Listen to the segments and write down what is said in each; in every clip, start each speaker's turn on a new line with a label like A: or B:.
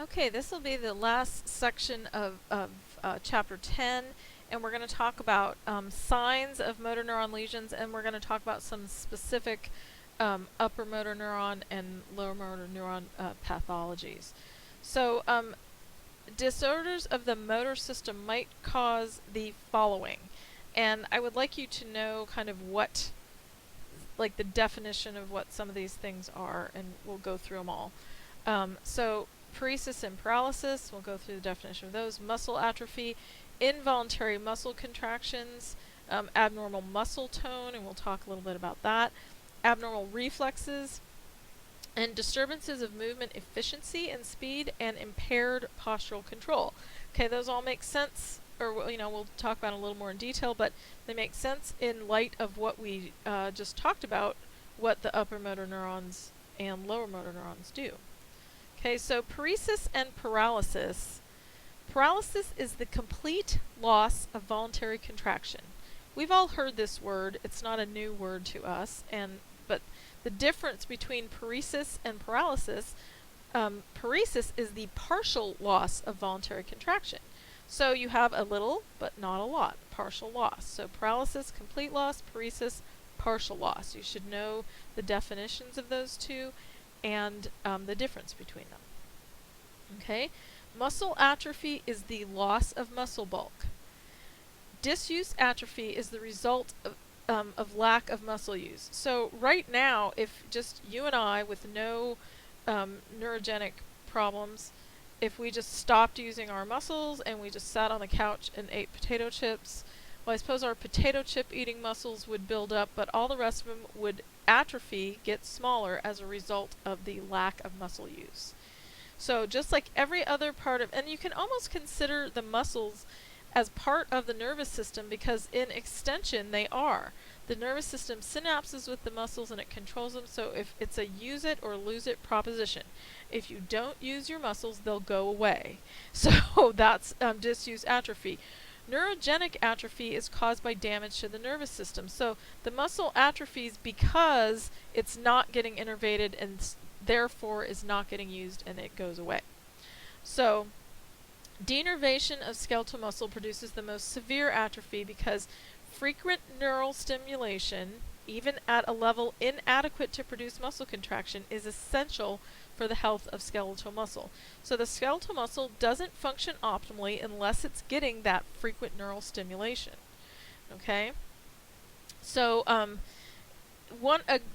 A: Okay, this will be the last section of Chapter 10, and we're going to talk about signs of motor neuron lesions, and we're going to talk about some specific upper motor neuron and lower motor neuron pathologies. So, disorders of the motor system might cause the following, and I would like you to know kind of what, like the definition of what some of these things are, and we'll go through them all. So paresis and paralysis, we'll go through the definition of those. Muscle atrophy, involuntary muscle contractions, abnormal muscle tone, and we'll talk a little bit about that. Abnormal reflexes, and disturbances of movement efficiency and speed, and impaired postural control. Okay, those all make sense, or we'll talk about it a little more in detail, but they make sense in light of what we just talked about, what the upper motor neurons and lower motor neurons do. Okay, so paresis and paralysis. Paralysis is the complete loss of voluntary contraction. We've all heard this word. It's not a new word to us, but the difference between paresis and paralysis, paresis is the partial loss of voluntary contraction. So you have a little, but not a lot, partial loss. So paralysis, complete loss; paresis, partial loss. You should know the definitions of those two and the difference between them. Okay, muscle atrophy is the loss of muscle bulk. Disuse atrophy is the result of lack of muscle use. So right now, if just you and I with no neurogenic problems, if we just stopped using our muscles and we just sat on the couch and ate potato chips, well, I suppose our potato chip eating muscles would build up, but all the rest of them would atrophy, get smaller as a result of the lack of muscle use. So just like every other part of, and you can almost consider the muscles as part of the nervous system, because in extension they are. The nervous system synapses with the muscles and it controls them, so if it's a use it or lose it proposition. If you don't use your muscles, they'll go away. So that's disuse atrophy. Neurogenic atrophy is caused by damage to the nervous system. So the muscle atrophies because it's not getting innervated and therefore is not getting used, and it goes away. So denervation of skeletal muscle produces the most severe atrophy because frequent neural stimulation, even at a level inadequate to produce muscle contraction, is essential for the health of skeletal muscle. So the skeletal muscle doesn't function optimally unless it's getting that frequent neural stimulation. Okay? So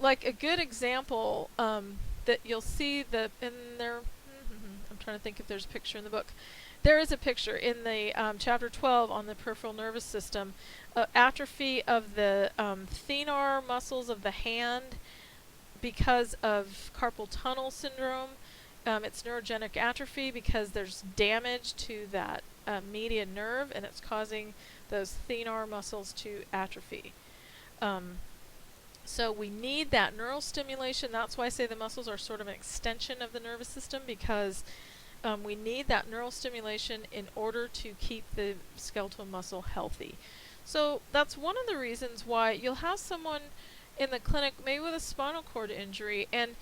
A: like a good example that you'll see in there, I'm trying to think if there's a picture in the book. There is a picture in the chapter 12 on the peripheral nervous system. Atrophy of the thenar muscles of the hand because of carpal tunnel syndrome. It's neurogenic atrophy because there's damage to that median nerve, and it's causing those thenar muscles to atrophy. So we need that neural stimulation. That's why I say the muscles are sort of an extension of the nervous system, because we need that neural stimulation in order to keep the skeletal muscle healthy. So that's one of the reasons why you'll have someone in the clinic maybe with a spinal cord injury, and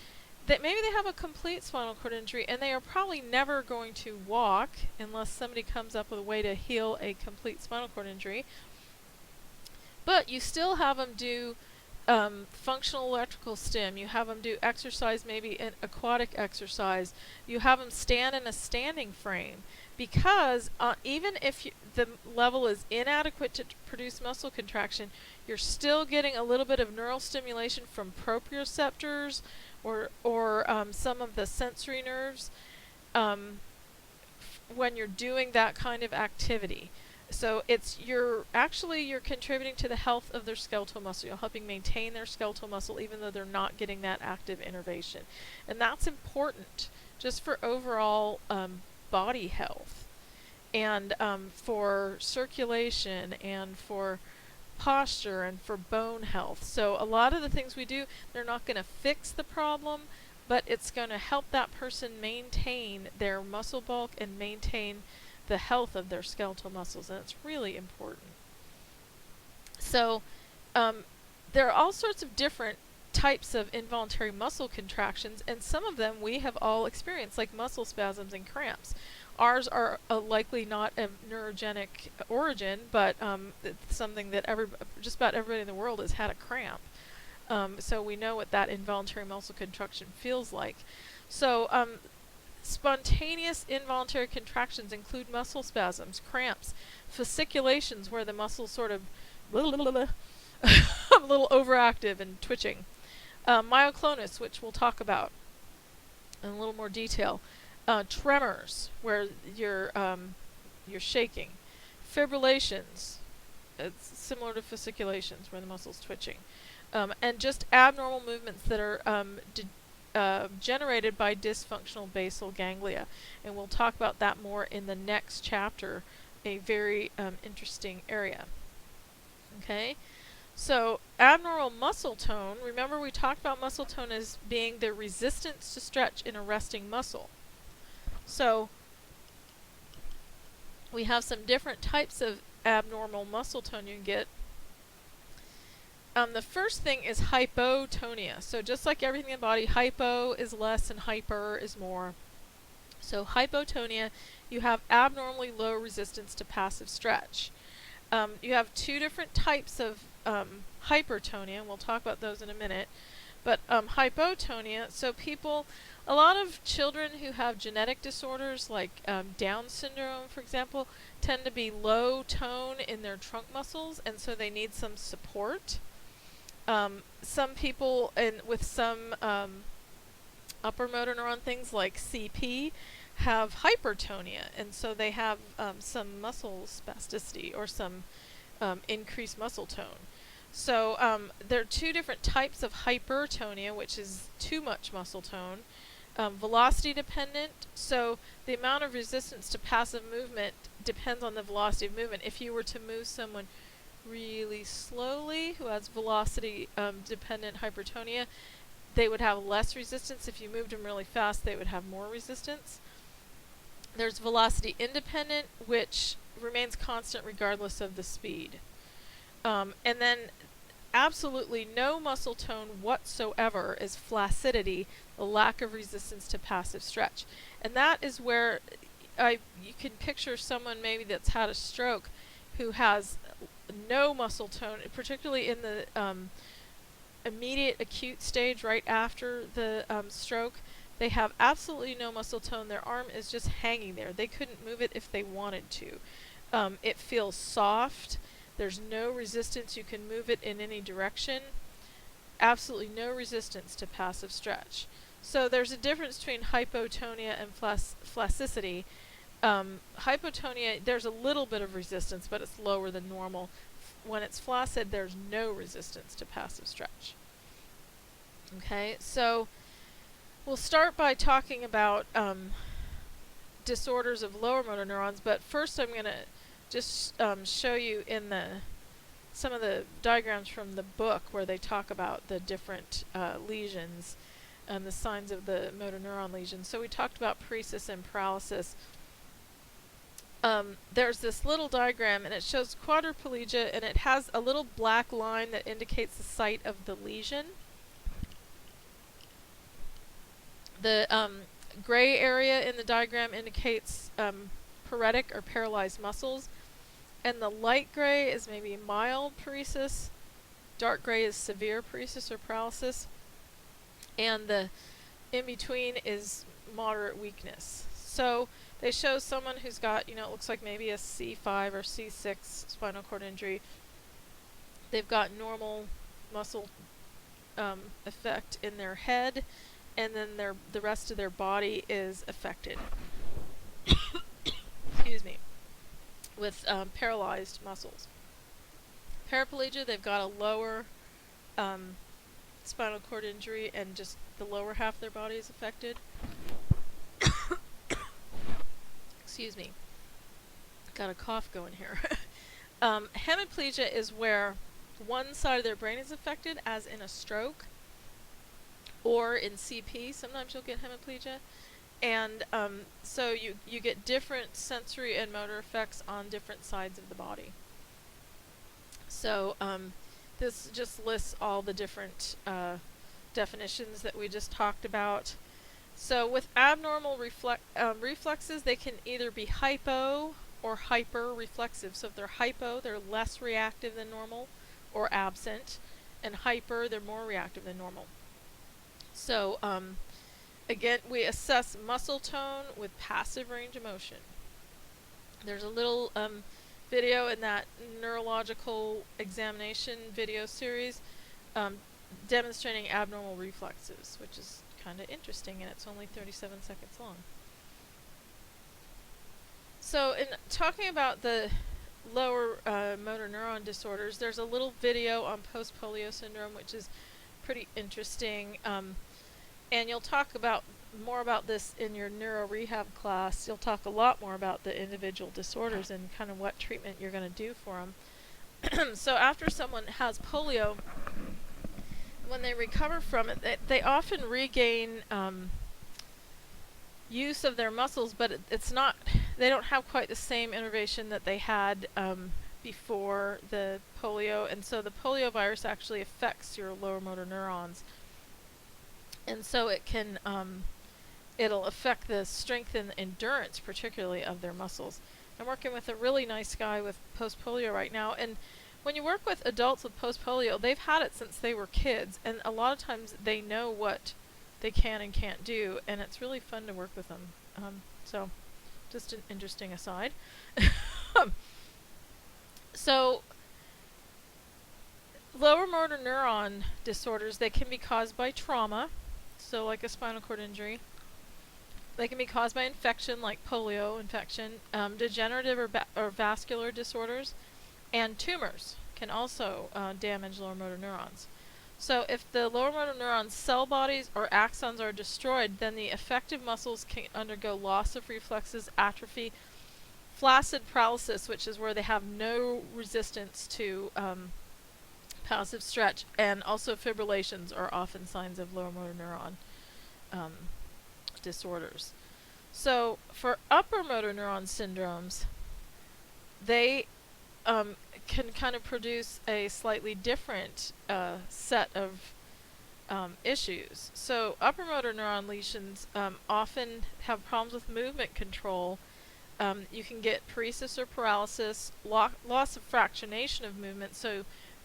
A: that maybe they have a complete spinal cord injury, and they are probably never going to walk unless somebody comes up with a way to heal a complete spinal cord injury. But you still have them do functional electrical stim. You have them do exercise, maybe an aquatic exercise. You have them stand in a standing frame, because even if the level is inadequate to produce muscle contraction, you're still getting a little bit of neural stimulation from proprioceptors or some of the sensory nerves when you're doing that kind of activity. So you're contributing to the health of their skeletal muscle. You're helping maintain their skeletal muscle even though they're not getting that active innervation. And that's important just for overall body health, and for circulation, and for posture, and for bone health. So a lot of the things we do, they're not going to fix the problem, but it's going to help that person maintain their muscle bulk and maintain the health of their skeletal muscles, and it's really important. So there are all sorts of different types of involuntary muscle contractions, and some of them we have all experienced, like muscle spasms and cramps. Ours are likely not of neurogenic origin, but it's something that just about everybody in the world has had a cramp. So we know what that involuntary muscle contraction feels like. So spontaneous involuntary contractions include muscle spasms, cramps, fasciculations where the muscles sort of a little overactive and twitching. Myoclonus, which we'll talk about in a little more detail. Tremors, where you're shaking. Fibrillations, it's similar to fasciculations, where the muscle's twitching. And just abnormal movements that are generated by dysfunctional basal ganglia. And we'll talk about that more in the next chapter, a very interesting area. Okay? So, abnormal muscle tone, remember we talked about muscle tone as being the resistance to stretch in a resting muscle. So, we have some different types of abnormal muscle tone you can get. The first thing is hypotonia. So just like everything in the body, hypo is less and hyper is more. So hypotonia, you have abnormally low resistance to passive stretch. You have two different types of hypertonia, and we'll talk about those in a minute. But hypotonia, so a lot of children who have genetic disorders like Down syndrome, for example, tend to be low tone in their trunk muscles, and so they need some support. Some people with some upper motor neuron things like CP have hypertonia, and so they have some muscle spasticity or some increased muscle tone. So there are two different types of hypertonia, which is too much muscle tone. Velocity dependent, so the amount of resistance to passive movement depends on the velocity of movement. If you were to move someone really slowly who has velocity dependent hypertonia, they would have less resistance. If you moved them really fast, they would have more resistance. There's velocity independent, which remains constant regardless of the speed. And then absolutely no muscle tone whatsoever is flaccidity, the lack of resistance to passive stretch. And that is where you can picture someone maybe that's had a stroke who has no muscle tone, particularly in the immediate acute stage right after the stroke. They have absolutely no muscle tone. Their arm is just hanging there. They couldn't move it if they wanted to. It feels soft. There's no resistance. You can move it in any direction. Absolutely no resistance to passive stretch. So there's a difference between hypotonia and flacicity. Hypotonia, there's a little bit of resistance, but it's lower than normal. When it's flaccid, there's no resistance to passive stretch. Okay, so we'll start by talking about disorders of lower motor neurons, but first I'm going to just show you in some of the diagrams from the book where they talk about the different lesions and the signs of the motor neuron lesions. So we talked about paresis and paralysis. There's this little diagram, and it shows quadriplegia, and it has a little black line that indicates the site of the lesion. The gray area in the diagram indicates paretic or paralyzed muscles, and the light gray is maybe mild paresis, dark gray is severe paresis or paralysis, and the in between is moderate weakness. So they show someone who's got, it looks like maybe a C5 or C6 spinal cord injury. They've got normal muscle effect in their head, and then the rest of their body is affected. Excuse me. With paralyzed muscles. Paraplegia, they've got a lower spinal cord injury, and just the lower half of their body is affected. Excuse me. Got a cough going here. Hemiplegia is where one side of their brain is affected, as in a stroke, or in CP. Sometimes you'll get hemiplegia. And so you get different sensory and motor effects on different sides of the body. So this just lists all the different definitions that we just talked about. So with abnormal reflexes, they can either be hypo or hyper reflexive. So if they're hypo, they're less reactive than normal or absent, and hyper, they're more reactive than normal. So again, we assess muscle tone with passive range of motion. There's a little video in that neurological examination video series demonstrating abnormal reflexes, which is kind of interesting, and it's only 37 seconds long. So in talking about the lower motor neuron disorders, there's a little video on post-polio syndrome, which is pretty interesting, and you'll talk about more about this in your neuro rehab class. You'll talk a lot more about the individual disorders and kind of what treatment you're going to do for them. So after someone has polio, when they recover from it, they often regain use of their muscles, but it's not, they don't have quite the same innervation that they had before the polio, and so the polio virus actually affects your lower motor neurons, and so it can it'll affect the strength and endurance, particularly of their muscles. I'm working with a really nice guy with post-polio right now, and when you work with adults with post-polio, they've had it since they were kids, and a lot of times they know what they can and can't do, and it's really fun to work with them. So, just an interesting aside. So, lower motor neuron disorders, they can be caused by trauma, so like a spinal cord injury. They can be caused by infection, like polio infection, degenerative or vascular disorders, and tumors can also damage lower motor neurons. So if the lower motor neuron cell bodies or axons are destroyed, then the affected muscles can undergo loss of reflexes, atrophy, flaccid paralysis, which is where they have no resistance to passive stretch, and also fibrillations are often signs of lower motor neuron disorders. So for upper motor neuron syndromes, they can kind of produce a slightly different set of issues. So upper motor neuron lesions often have problems with movement control. You can get paresis or paralysis, loss of fractionation of movement, so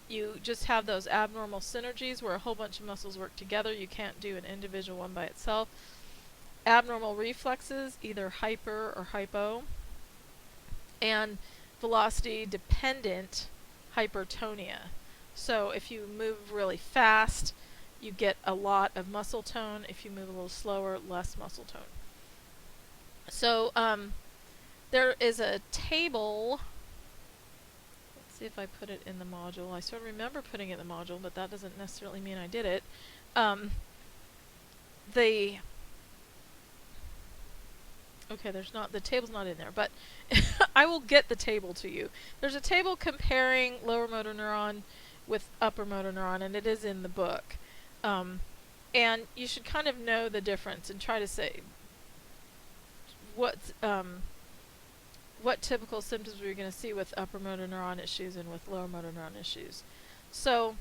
A: you just have those abnormal synergies where a whole bunch of muscles work together. You can't do an individual one by itself. Abnormal reflexes, either hyper or hypo, and velocity dependent hypertonia. So if you move really fast, you get a lot of muscle tone. If you move a little slower, less muscle tone. So there is a table. Let's see if I put it in the module. I sort of remember putting it in the module, but that doesn't necessarily mean I did it. Okay, the table's not in there, but I will get the table to you. There's a table comparing lower motor neuron with upper motor neuron, and it is in the book. And you should kind of know the difference and try to say what typical symptoms we're going to see with upper motor neuron issues and with lower motor neuron issues. So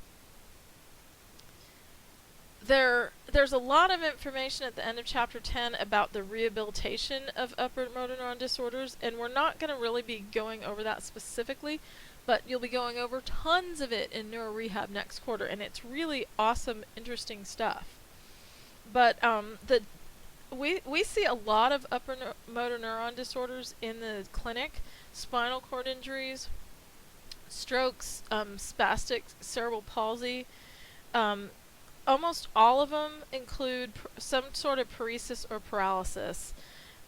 A: there's a lot of information at the end of chapter 10 about the rehabilitation of upper motor neuron disorders, and we're not going to really be going over that specifically, but you'll be going over tons of it in neuro rehab next quarter, and it's really awesome, interesting stuff. But we see a lot of upper motor neuron disorders in the clinic: spinal cord injuries, strokes, spastic cerebral palsy. Almost all of them include some sort of paresis or paralysis.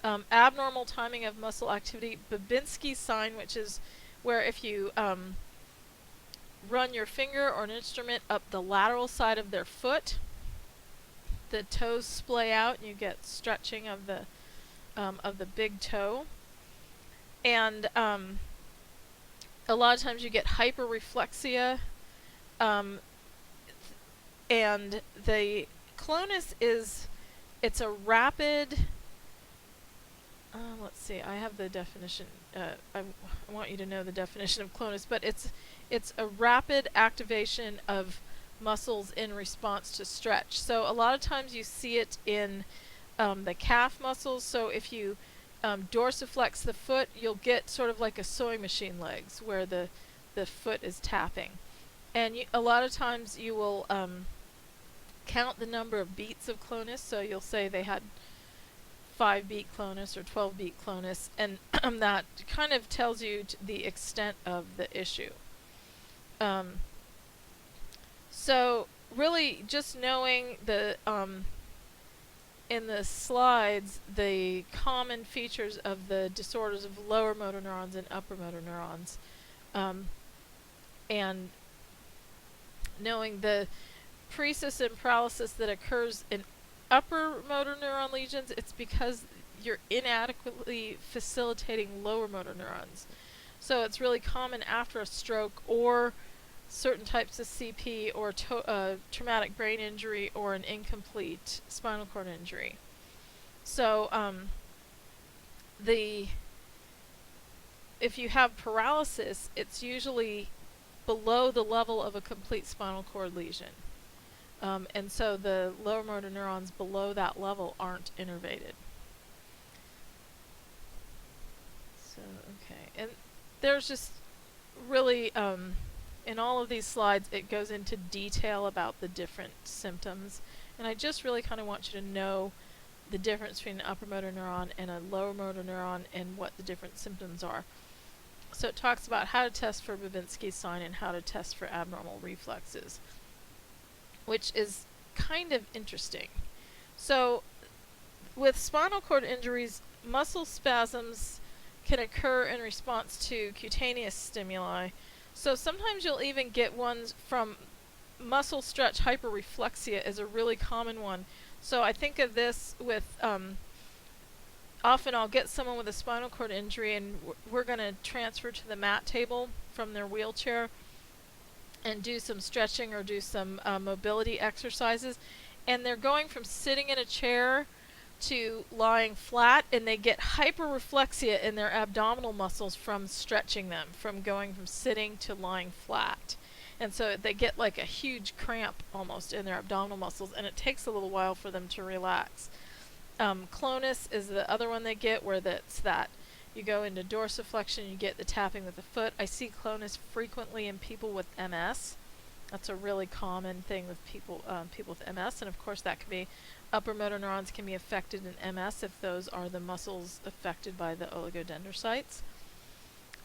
A: Abnormal timing of muscle activity, Babinski's sign, which is where if you run your finger or an instrument up the lateral side of their foot, the toes splay out and you get stretching of the big toe. And a lot of times you get hyperreflexia. And the Clonus it's a rapid, let's see, I have the definition, I want you to know the definition of Clonus, but it's a rapid activation of muscles in response to stretch. So a lot of times you see it in the calf muscles. So if you dorsiflex the foot, you'll get sort of like a sewing machine legs where the foot is tapping. And a lot of times you will count the number of beats of Clonus. So you'll say they had 5-beat Clonus or 12-beat Clonus, and that kind of tells you the extent of the issue. So really just knowing the in the slides the common features of the disorders of lower motor neurons and upper motor neurons, and knowing the paresis and paralysis that occurs in upper motor neuron lesions, it's because you're inadequately facilitating lower motor neurons. So it's really common after a stroke or certain types of CP or traumatic brain injury or an incomplete spinal cord injury. So if you have paralysis, it's usually below the level of a complete spinal cord lesion. And so the lower motor neurons below that level aren't innervated. So, okay. And there's just really, in all of these slides, it goes into detail about the different symptoms. And I just really kind of want you to know the difference between an upper motor neuron and a lower motor neuron and what the different symptoms are. So it talks about how to test for Babinski's sign and how to test for abnormal reflexes, which is kind of interesting. So with spinal cord injuries, muscle spasms can occur in response to cutaneous stimuli. So sometimes you'll even get ones from muscle stretch hyperreflexia is a really common one. So I think of this with, often I'll get someone with a spinal cord injury and we're going to transfer to the mat table from their wheelchair and do some stretching or do some mobility exercises. And they're going from sitting in a chair to lying flat, and they get hyperreflexia in their abdominal muscles from stretching them, from going from sitting to lying flat. And so they get like a huge cramp almost in their abdominal muscles, and it takes a little while for them to relax. Clonus is the other one they get, where that's that you go into dorsiflexion, you get the tapping with the foot. I see clonus frequently in people with MS. That's a really common thing with people with MS, and of course that can be upper motor neurons can be affected in MS if those are the muscles affected by the oligodendrocytes.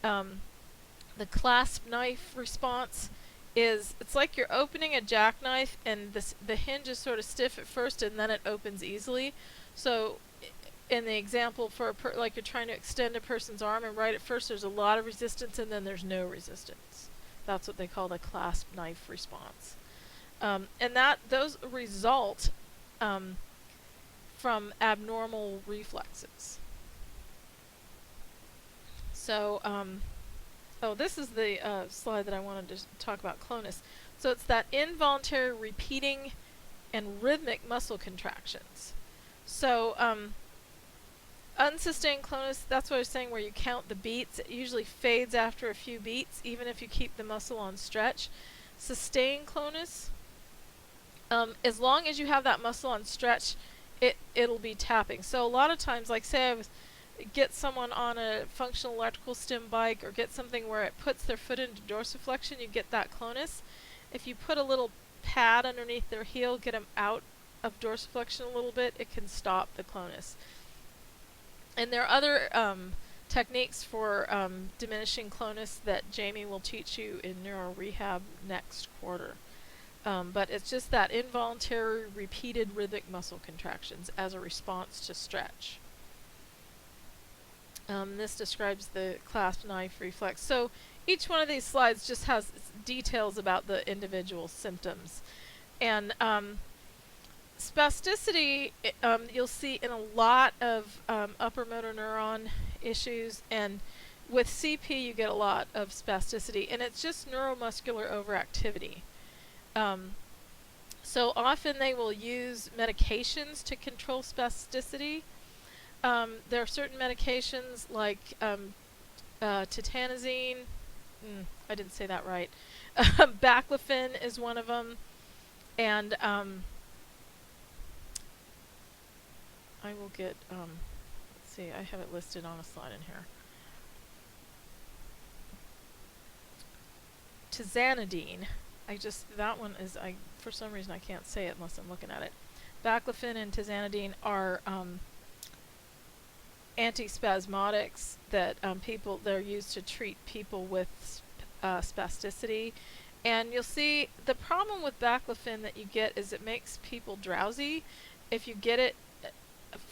A: The clasp knife response is, it's like you're opening a jackknife and the hinge is sort of stiff at first and then it opens easily. So in the example for like you're trying to extend a person's arm, and right at first there's a lot of resistance and then there's no resistance. That's what they call the clasp knife response. And those result from abnormal reflexes. So, this is the slide that I wanted to talk about clonus. So it's that involuntary repeating and rhythmic muscle contractions. So unsustained clonus, that's what I was saying, where you count the beats. It usually fades after a few beats, even if you keep the muscle on stretch. Sustained clonus, as long as you have that muscle on stretch, it'll be tapping. So a lot of times, like say get someone on a functional electrical stim bike or get something where it puts their foot into dorsiflexion, you get that clonus. If you put a little pad underneath their heel, get them out of dorsiflexion a little bit, it can stop the clonus. And there are other techniques for diminishing clonus that Jamie will teach you in neuro rehab next quarter. But it's just that involuntary repeated rhythmic muscle contractions as a response to stretch. This describes the clasp knife reflex. So each one of these slides just has details about the individual symptoms. And spasticity, you'll see in a lot of upper motor neuron issues, and with CP you get a lot of spasticity, and it's just neuromuscular overactivity. So often they will use medications to control spasticity. There are certain medications like titanazine, I didn't say that right. Baclofen is one of them. And I will get, let's see, I have it listed on a slide in here. Tizanidine. That one is, for some reason I can't say it unless I'm looking at it. Baclofen and tizanidine are antispasmodics that they're used to treat people with spasticity. And you'll see the problem with baclofen that you get is it makes people drowsy. If you get it,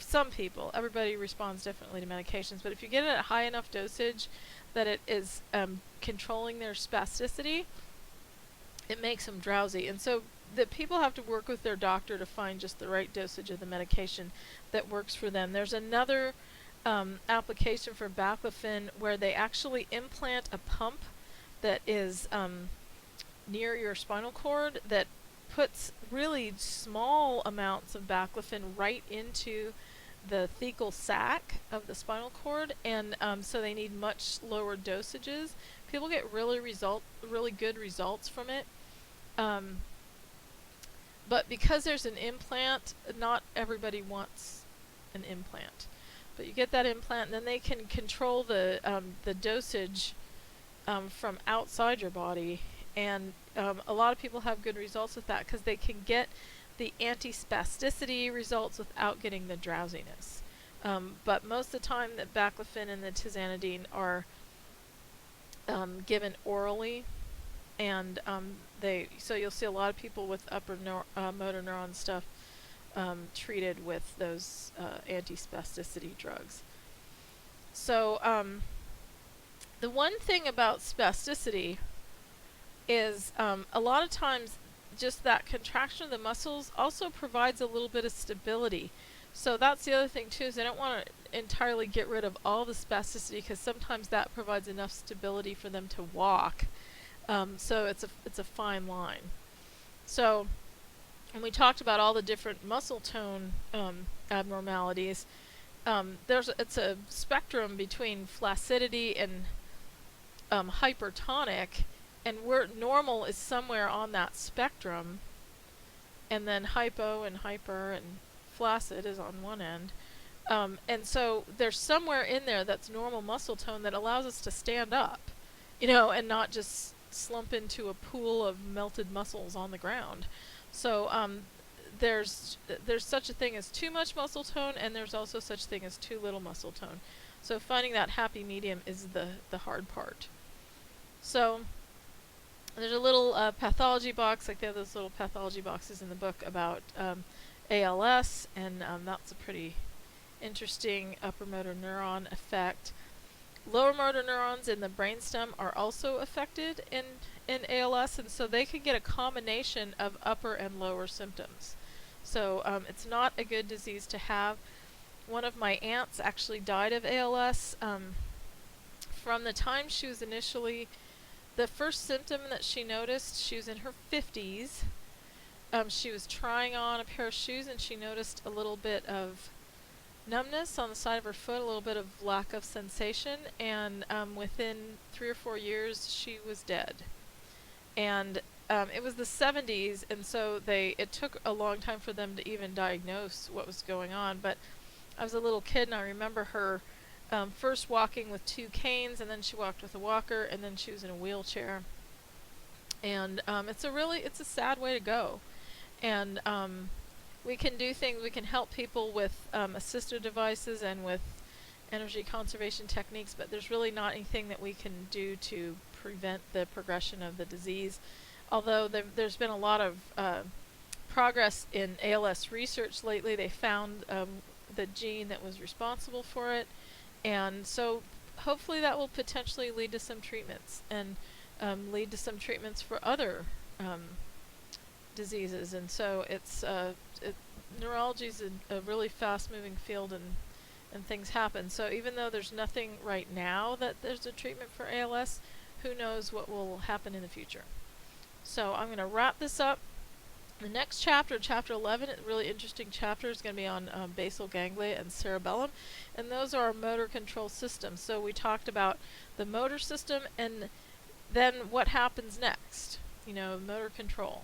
A: some people, everybody responds differently to medications, but if you get it at high enough dosage that it is controlling their spasticity, it makes them drowsy. And so the people have to work with their doctor to find just the right dosage of the medication that works for them. There's another application for baclofen where they actually implant a pump that is near your spinal cord that puts really small amounts of baclofen right into the thecal sac of the spinal cord, and so they need much lower dosages. People get really good results from it. But because there's an implant, not everybody wants an implant. But you get that implant, and then they can control the dosage from outside your body. And a lot of people have good results with that because they can get the antispasticity results without getting the drowsiness. But most of the time that baclofen and the tizanidine are given orally, and so you'll see a lot of people with upper motor neuron stuff treated with those antispasticity drugs. So the one thing about spasticity is a lot of times just that contraction of the muscles also provides a little bit of stability. So that's the other thing too, is I don't want to entirely get rid of all the spasticity because sometimes that provides enough stability for them to walk. So it's a fine line. So when we talked about all the different muscle tone abnormalities, it's a spectrum between flaccidity and hypertonic, and normal is somewhere on that spectrum, and then hypo and hyper and flaccid is on one end. And so there's somewhere in there that's normal muscle tone that allows us to stand up, and not just slump into a pool of melted muscles on the ground. So there's such a thing as too much muscle tone, and there's also such a thing as too little muscle tone. So finding that happy medium is the hard part. So there's a little pathology box, like they have those little pathology boxes in the book about ALS, and that's a pretty interesting upper motor neuron effect. Lower motor neurons in the brainstem are also affected in ALS, and so they can get a combination of upper and lower symptoms. So it's not a good disease to have. One of my aunts actually died of ALS from the time she was initially, the first symptom that she noticed, she was in her 50s. She was trying on a pair of shoes and she noticed a little bit of numbness on the side of her foot, a little bit of lack of sensation, and within 3 or 4 years she was dead. And it was the 70s, and so it took a long time for them to even diagnose what was going on. But I was a little kid and I remember her first walking with 2 canes, and then she walked with a walker, and then she was in a wheelchair. And it's a sad way to go. And we can do things, we can help people with assistive devices and with energy conservation techniques, but there's really not anything that we can do to prevent the progression of the disease. Although there's been a lot of progress in ALS research lately. They found the gene that was responsible for it, and so hopefully that will potentially lead to some treatments, and lead to some treatments for other diseases. And so neurology is a really fast-moving field, and things happen. So even though there's nothing right now that there's a treatment for ALS, who knows what will happen in the future. So I'm going to wrap this up. The next chapter, chapter 11, a really interesting chapter, is going to be on basal ganglia and cerebellum, and those are our motor control systems. So we talked about the motor system, and then what happens next, motor control.